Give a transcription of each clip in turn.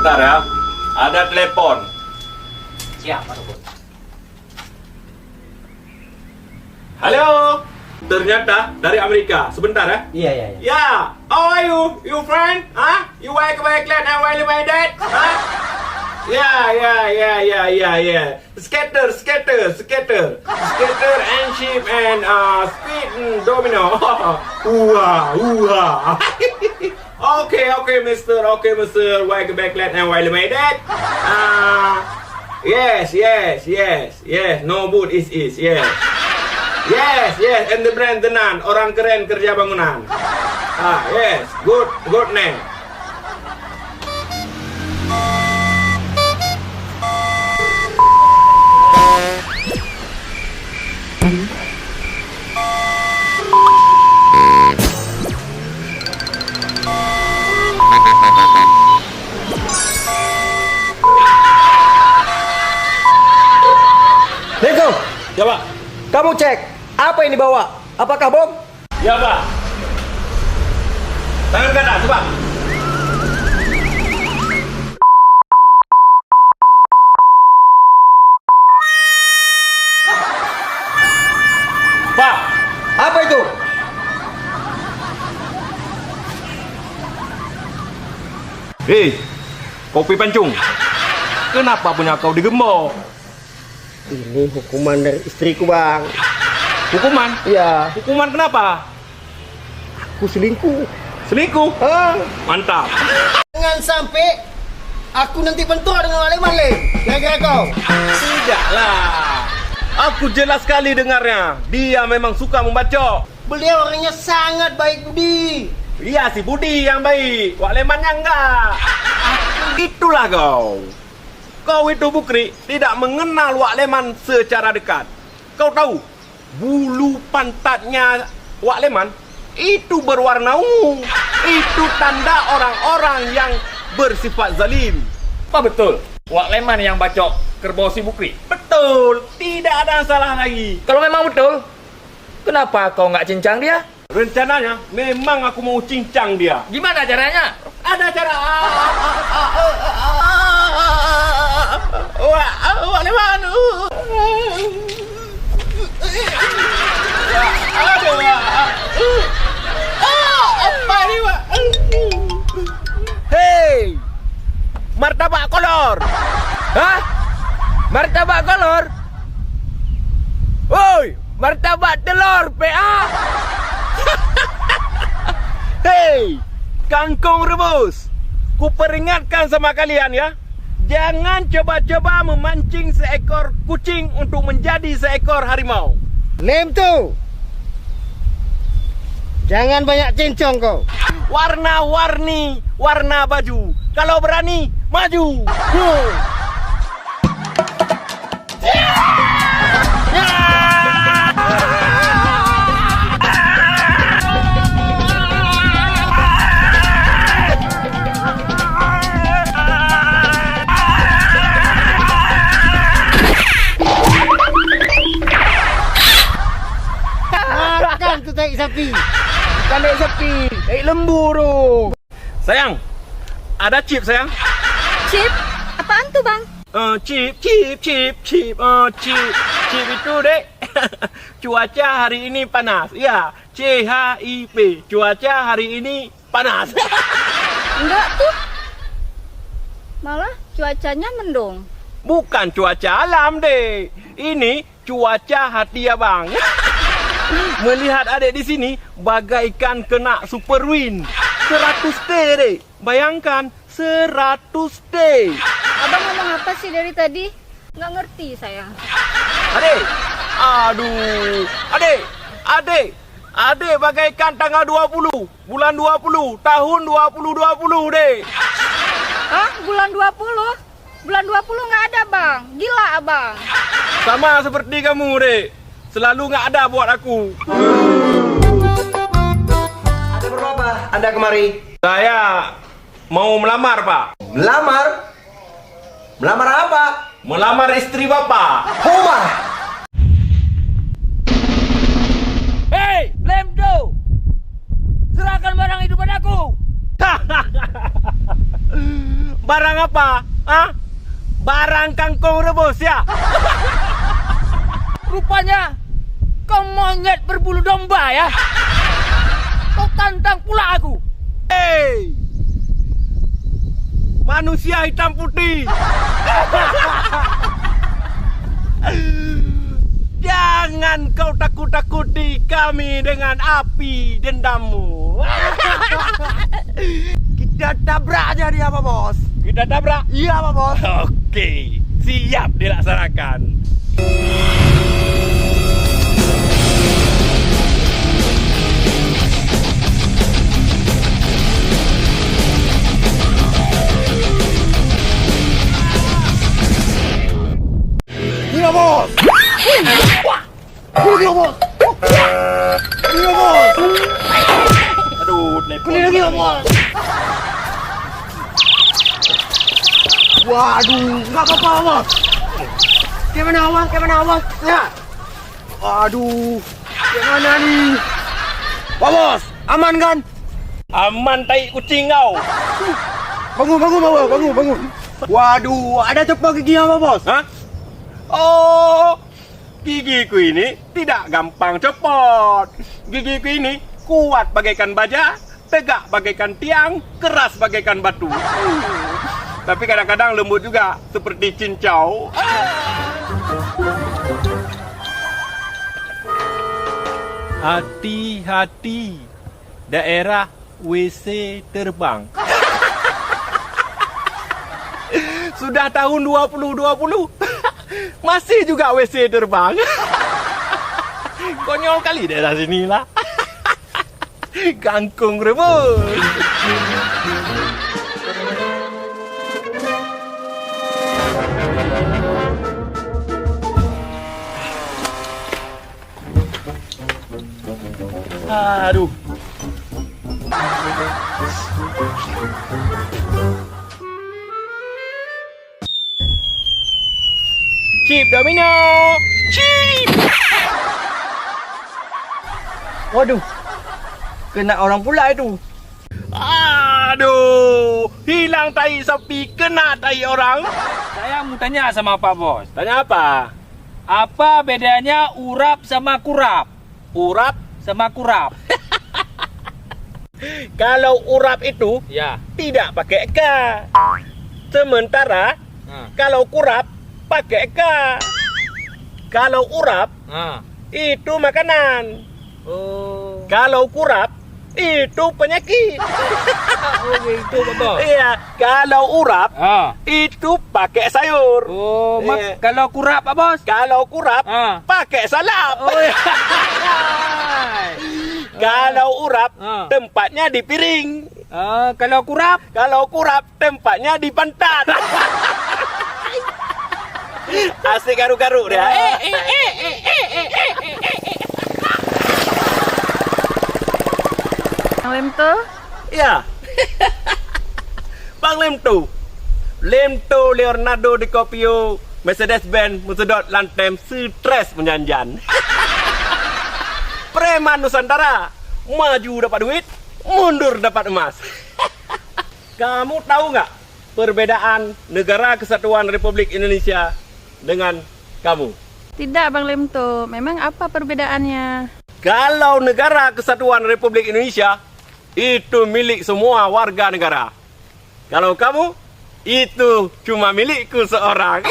Sebentar ya. Ada telepon. Siapa tuh, Bos? Halo. Ternyata dari Amerika. Sebentar ya. Iya. Ya. How are you? You friend? Huh? You like Glenn and Wiley my dad? Huh? Yeah. Skater and sheep and speed and domino. Hua. Okay, Mister. Welcome back, Glenn and Wiley my dad. Yes. No boot is yes. Yes. And the brand Tenan, orang keren kerja bangunan. Yes. Good name. Lego, Ya, Pak. kamu cek apa yang dibawa? Apakah bom? Ya, Pak. Tangan kanan, coba. Pak, Apa itu? kopi pancung. Kenapa punya kau digembok? Ini hukuman dari istriku, Bang. Hukuman? Iya, Hukuman kenapa? aku selingkuh. Selingkuh? Mantap. Jangan sampai aku nanti bentur dengan Aleman, Le. Gara-gara kau. Tidaklah. Aku jelas sekali dengarnya. Dia memang suka membacok. Beliau orangnya sangat baik budi. Iya si Budi yang baik. Wak Lemannya enggak. Itulah kau. Kau itu Bukri tidak mengenal Wak Leman secara dekat. Kau tahu bulu pantatnya Wak Leman itu berwarna ungu. Itu tanda orang-orang yang bersifat zalim. Apa betul? Wak Leman yang bacok kerbau si Bukri? Betul. Tidak ada salah lagi. Kalau memang betul, kenapa kau nggak cincang dia? Rencananya memang aku mau cincang dia. Gimana caranya? Ada cara. Wak Leman. Aduh, apa ini, Wak? Hei, martabak kolor. Hah? Martabak kolor? Woi, martabak telur, PA. Hei, kangkung rebus. Ku peringatkan sama kalian ya. Jangan coba-coba memancing seekor kucing untuk menjadi seekor harimau. Lem tu. Jangan banyak cincong kau. Warna-warni, warna baju. Kalau berani, maju. Makan tu taik sapi. Bukan taik sapi, taik lembu tu. Sayang, ada chip sayang. Chip? Apaan tuh, Bang? Chip. Chip itu dek. Cuaca hari ini panas. Ya, CHIP. Cuaca hari ini panas. Enggak tuh. Malah cuacanya mendung. Bukan cuaca alam dek. Ini cuaca hati abang. Melihat adik di sini bagaikan kena super wind. 100 day dek. Bayangkan 100 day. Abang ngomong apa sih dari tadi? Nggak ngerti saya. Adik. Aduh. Adik bagaikan tanggal 20. Bulan 20. Tahun 2020 dek. Hah? Bulan 20? Bulan 20 nggak ada, Bang. Gila, Abang. Sama seperti kamu dek. Selalu nggak ada buat aku. Ada perlu apa Anda kemari? Saya mau melamar pak. Melamar? Melamar apa? Melamar istri bapak. Homa. Hei, Lemdo! Serahkan barang itu padaku! Barang apa? Hah? Barang kangkung rebus ya? Rupanya kau monyet berbulu domba ya. Kau tantang pula aku. Hei! Manusia hitam putih. Jangan kau takut-takuti kami dengan api dendammu. Kita tabrak aja dia, Pak Bos. Kita tabrak? Iya, Pak Bos. Oke, siap dilaksanakan. Iya, Bos. Iya, Bos. Iya, Bos. Aduh, telepon. Kali lagi, Pak Bos. Waduh, nggak apa-apa, Bos. Gimana, Bos? Gimana, Bos? Ya. Waduh, gimana nih? Pak Bos, aman kan? Aman tai kucing kau. Bangun, bangun, Pak Bos. Bangun, bangun. Waduh, ada cepak gigi apa, Bos? Hah? Oh, gigiku ini tidak gampang copot. Gigiku ini kuat bagaikan baja, tegak bagaikan tiang, keras bagaikan batu. Tapi kadang-kadang lembut juga seperti cincau. Hati-hati, daerah WC terbang. Sudah tahun 2020, masih juga WC terbang. Konyol kali daerah sini lah. Kangkung rebus. Aduh. Chip domino. Chip. Waduh, kena orang pula itu. Aduh, hilang tai sapi, kena tai orang. Saya mau tanya sama Pak Bos. Tanya apa? Apa bedanya urap sama kurap? Urap? Sama kurap. Kalau urap itu Ya. tidak pakai K. Sementara kalau kurap pakai K. Kalau urap itu makanan. Oh. Kalau kurap itu penyakit. Oh gitu Pak Bos. Iya, kalau urap itu pakai sayur. Oh, Iya. kalau kurap Pak Bos? Kalau kurap pakai salap. Oh iya. Kalau urap tempatnya di piring. Kalau kurap? Kalau kurap tempatnya di pantat. Asik garu-garu dia. Bang Lemto, Ya. Bang Lemto. Lemto Leonardo DiCaprio Mercedes-Benz Mercedes Lantem stres menjanjan. Preman Nusantara, maju dapat duit, mundur dapat emas. Kamu tahu nggak perbedaan Negara Kesatuan Republik Indonesia dengan kamu? tidak Bang Lemto. Memang apa perbedaannya? Kalau Negara Kesatuan Republik Indonesia itu milik semua warga negara. Kalau kamu itu cuma milikku seorang.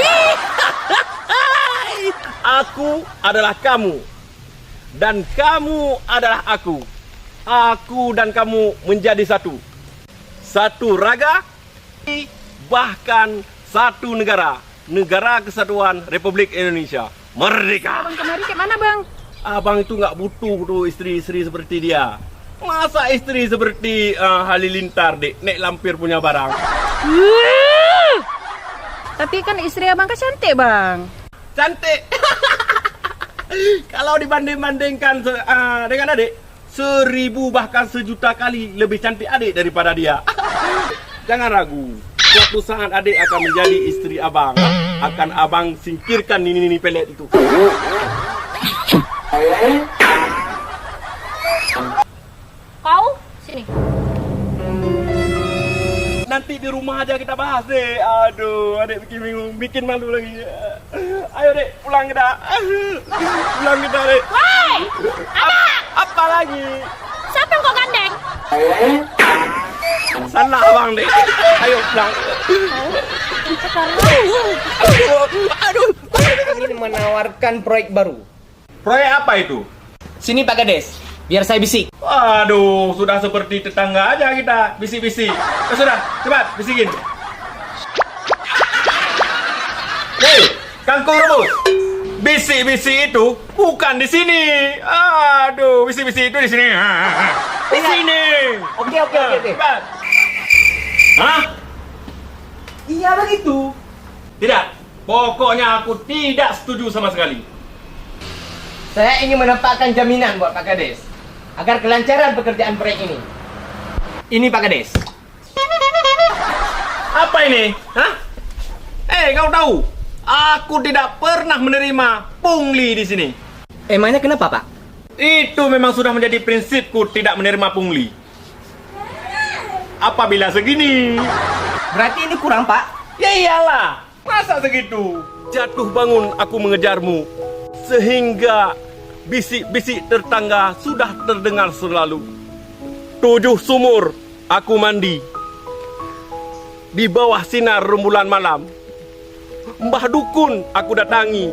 Aku adalah kamu dan kamu adalah aku. Aku dan kamu menjadi satu. Satu raga, bahkan satu negara. Negara Kesatuan Republik Indonesia. Merdeka. Abang kemari ke mana Bang? Abang itu nggak butuh tuh istri-istri seperti dia. Masa istri seperti Halilintar, dek, nek lampir punya barang. Tapi kan istri abang kan cantik Bang. Cantik. Kalau dibanding-bandingkan dengan adik, 1000 bahkan 1.000.000 kali lebih cantik adik daripada dia. Jangan ragu. Suatu saat adik akan menjadi istri abang. Akan abang singkirkan nini-nini pelet itu. Kau sini. nanti di rumah aja kita bahas deh. Aduh, adik bikin bingung, bikin malu lagi. Ayo dek, pulang kita. Pulang kita dek. Woi, Apa lagi? siapa yang kau gandeng? Sana abang dek. Ayo pulang. Aduh, ini menawarkan proyek baru. Proyek apa itu? Sini Pak Kades, biar saya bisik. Aduh, sudah seperti tetangga aja kita, bisik-bisik. Sudah, cepat, bisikin. Hei, kangkung rebus. Bisik-bisik itu bukan di sini. Aduh, bisik-bisik itu di sini. Di sini. Oke. Cepat. Hah? Iya begitu. Tidak. Pokoknya aku tidak setuju sama sekali. Saya ingin menempatkan jaminan buat Pak Kades agar kelancaran pekerjaan proyek ini. Ini Pak Kades. Apa ini? Hah? Kau tahu? Aku tidak pernah menerima pungli di sini. Emangnya kenapa Pak? Itu memang sudah menjadi prinsipku tidak menerima pungli. Apabila segini, Berarti ini kurang Pak. ya iyalah. Masa segitu? Jatuh bangun aku mengejarmu. Sehingga bisik-bisik tetangga sudah terdengar selalu. 7 sumur aku mandi. Di bawah sinar rembulan malam. Mbah Dukun aku datangi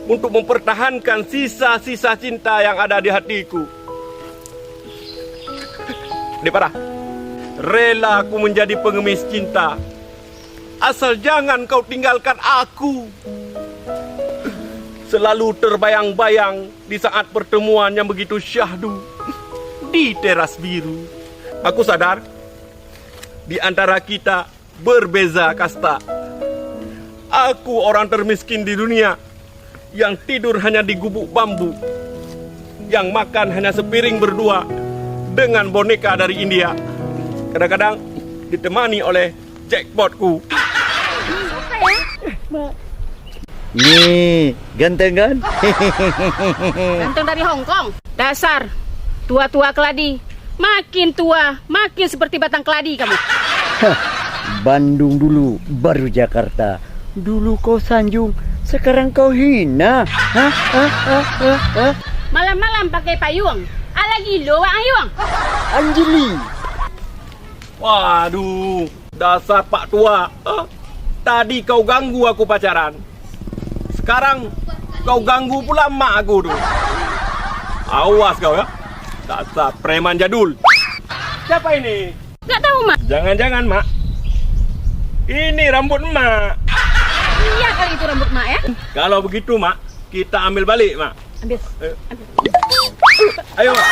untuk mempertahankan sisa-sisa cinta yang ada di hatiku. Depara, rela aku menjadi pengemis cinta. Asal jangan kau tinggalkan aku. Selalu terbayang-bayang di saat pertemuan yang begitu syahdu di teras biru. Aku sadar di antara kita berbeza kasta. Aku orang termiskin di dunia yang tidur hanya di gubuk bambu, yang makan hanya sepiring berdua dengan boneka dari India. Kadang-kadang ditemani oleh jackpotku. Nih, ganteng kan? Ganteng dari Hong Kong. Dasar tua-tua keladi. Makin tua, makin seperti batang keladi kamu. Bandung dulu, baru Jakarta. Dulu kau sanjung, sekarang kau hina. Malam-malam pakai payung. Ala gilo, Wang Ayung. Anjeli. Waduh, dasar Pak Tua. Tadi kau ganggu aku pacaran. Sekarang kau ganggu pula mak aku tuh. Awas kau ya. Dasar preman jadul. Siapa ini? Gak tahu, Mak. Jangan-jangan, Mak. Ini rambut Mak. Iya kali itu rambut Mak ya. Kalau begitu, Mak, kita ambil balik, Mak. Ambil. Ayo, Mak.